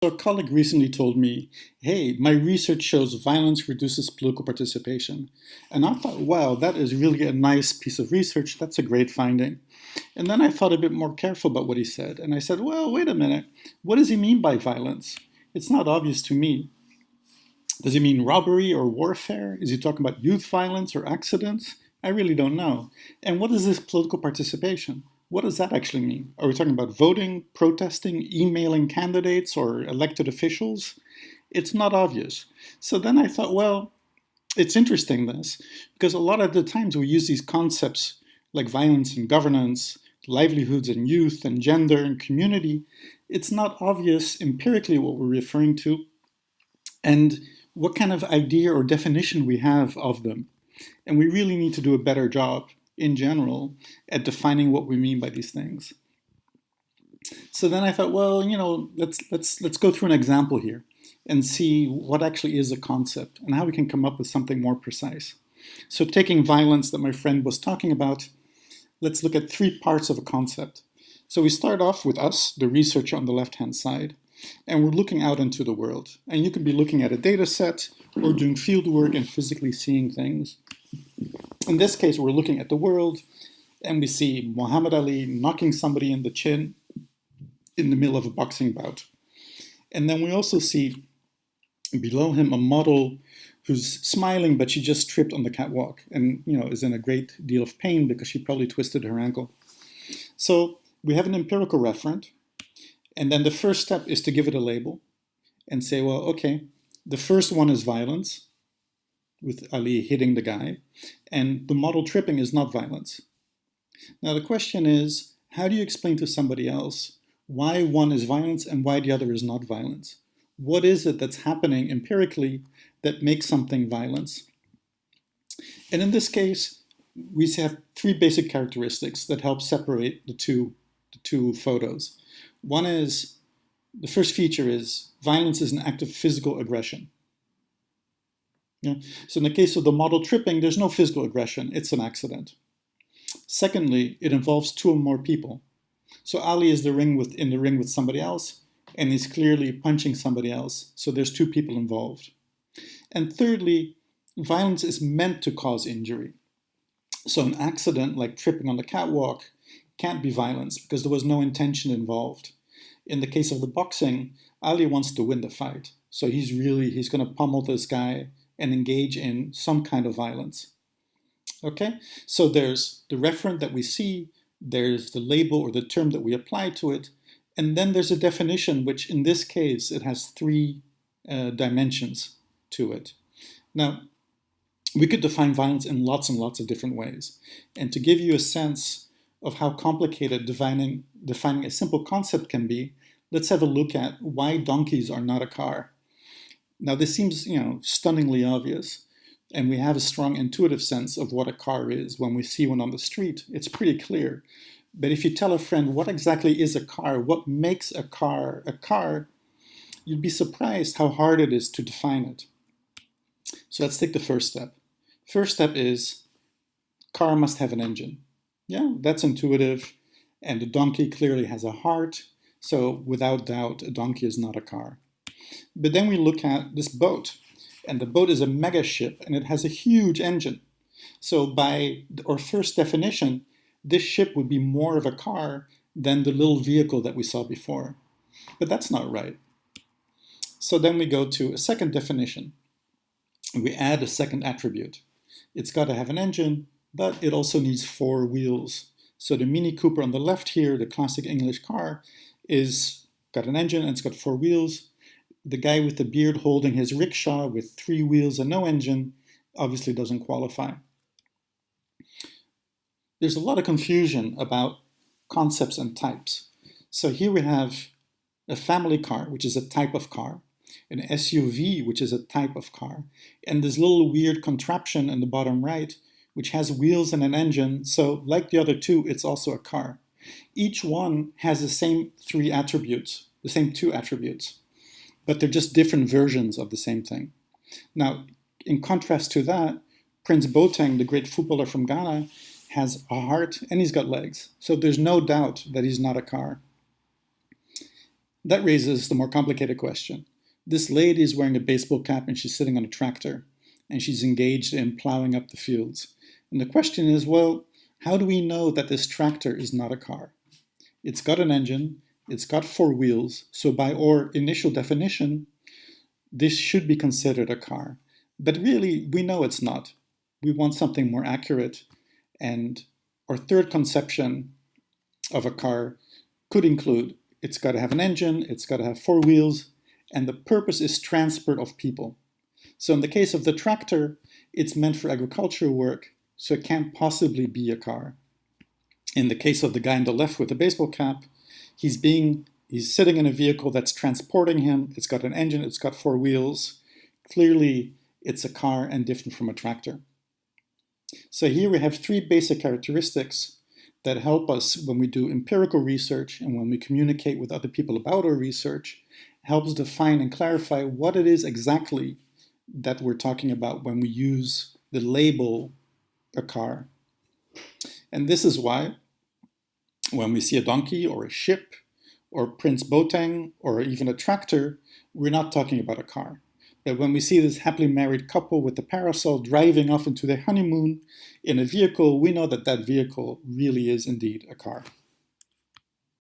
A colleague recently told me, hey, my research shows violence reduces political participation. And I thought, wow, that is really a nice piece of research. That's a great finding. And then I thought a bit more careful about what he said. And I said, well, wait a minute. What does he mean by violence? It's not obvious to me. Does he mean robbery or warfare? Is he talking about youth violence or accidents? I really don't know. And what is this political participation? What does that actually mean? Are we talking about voting, protesting, emailing candidates, or elected officials? It's not obvious. So then I thought, well, it's interesting this, because a lot of the times we use these concepts like violence and governance, livelihoods and youth and gender and community. It's not obvious empirically what we're referring to and what kind of idea or definition we have of them. And we really need to do a better job in general at defining what we mean by these things. So then I thought, well, let's go through an example here and see what actually is a concept and how we can come up with something more precise. So taking violence that my friend was talking about, let's look at three parts of a concept. So we start off with us, the researcher on the left-hand side, and we're looking out into the world. And you could be looking at a data set or doing field work and physically seeing things. In this case, we're looking at the world and we see Muhammad Ali knocking somebody in the chin in the middle of a boxing bout. And then we also see below him a model who's smiling, but she just tripped on the catwalk and is in a great deal of pain because she probably twisted her ankle. So we have an empirical referent. And then the first step is to give it a label and say, well, okay, the first one is violence, with Ali hitting the guy, and the model tripping is not violence. Now the question is, how do you explain to somebody else why one is violence and why the other is not violence? What is it that's happening empirically that makes something violence? And in this case, we have three basic characteristics that help separate the two photos. One is, the first feature is, violence is an act of physical aggression. Yeah. So in the case of the model tripping, there's no physical aggression, it's an accident. Secondly, it involves two or more people. So Ali is in the ring with somebody else, and he's clearly punching somebody else, so there's two people involved. And thirdly, violence is meant to cause injury. So an accident like tripping on the catwalk can't be violence because there was no intention involved. In the case of the boxing, Ali wants to win the fight. So he's going to pummel this guy and engage in some kind of violence. Okay, so there's the referent that we see, there's the label or the term that we apply to it, and then there's a definition, which in this case, it has three dimensions to it. Now, we could define violence in lots and lots of different ways. And to give you a sense of how complicated defining a simple concept can be, let's have a look at why donkeys are not a car. Now this seems, stunningly obvious, and we have a strong intuitive sense of what a car is when we see one on the street. It's pretty clear. But if you tell a friend what exactly is a car, what makes a car, you'd be surprised how hard it is to define it. So let's take the first step. First step is, car must have an engine. Yeah, that's intuitive, and a donkey clearly has a heart, so without doubt, a donkey is not a car. But then we look at this boat, and the boat is a mega ship, and it has a huge engine. So by our first definition, this ship would be more of a car than the little vehicle that we saw before. But that's not right. So then we go to a second definition. We add a second attribute. It's got to have an engine, but it also needs four wheels. So the Mini Cooper on the left here, the classic English car, is got an engine and it's got four wheels. The guy with the beard holding his rickshaw with three wheels and no engine obviously doesn't qualify. There's a lot of confusion about concepts and types. So here we have a family car, which is a type of car, an SUV, which is a type of car, and this little weird contraption in the bottom right, which has wheels and an engine. So like the other two, it's also a car. Each one has the same three attributes, the same two attributes, but they're just different versions of the same thing. Now, in contrast to that, Prince Boateng, the great footballer from Ghana, has a heart and he's got legs. So there's no doubt that he's not a car. That raises the more complicated question. This lady is wearing a baseball cap and she's sitting on a tractor, and she's engaged in plowing up the fields. And the question is, well, how do we know that this tractor is not a car? It's got an engine, it's got four wheels, so by our initial definition, this should be considered a car. But really, we know it's not. We want something more accurate, and our third conception of a car could include it's got to have an engine, it's got to have four wheels, and the purpose is transport of people. So in the case of the tractor, it's meant for agricultural work, so it can't possibly be a car. In the case of the guy on the left with the baseball cap, he's sitting in a vehicle that's transporting him. It's got an engine, it's got four wheels. Clearly, it's a car and different from a tractor. So here we have three basic characteristics that help us when we do empirical research and when we communicate with other people about our research, helps define and clarify what it is exactly that we're talking about when we use the label a car. And this is why when we see a donkey or a ship or Prince Boateng or even a tractor, we're not talking about a car. But when we see this happily married couple with the parasol driving off into their honeymoon in a vehicle, we know that that vehicle really is indeed a car.